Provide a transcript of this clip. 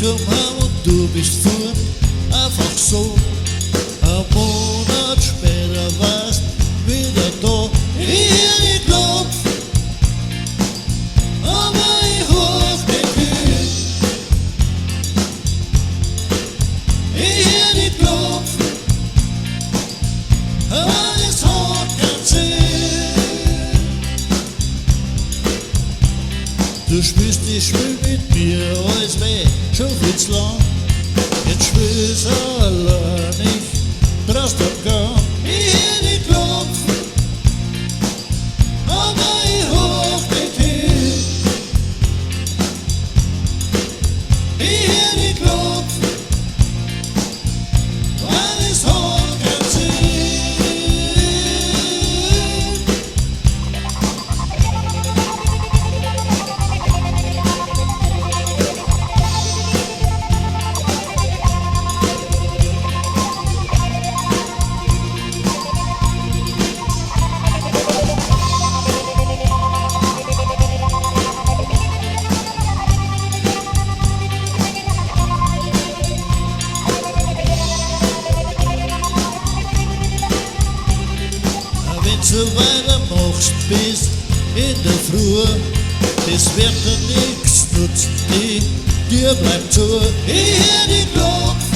komm heim und du bist fort, einfach so. Ein Monat später warst wieder da. Ich hör die klopfen, aber ich hoch nicht hin. Ich hör die klopfen, aber das hat keinen Sinn. Du spürst die Schwül mit mir, alles weh, schon viel zu lang. Jetzt spürst allein, ich traust am Gang. Ich hör die klopfen, aber ich hoch nicht hin. Ich hör die klopfen, weil es hat keinen Sinn. Wenn du weitermachst bis in der Früh, das wird dir nichts nutzen, die Tür bleibt zu. Ich hör die klopfen,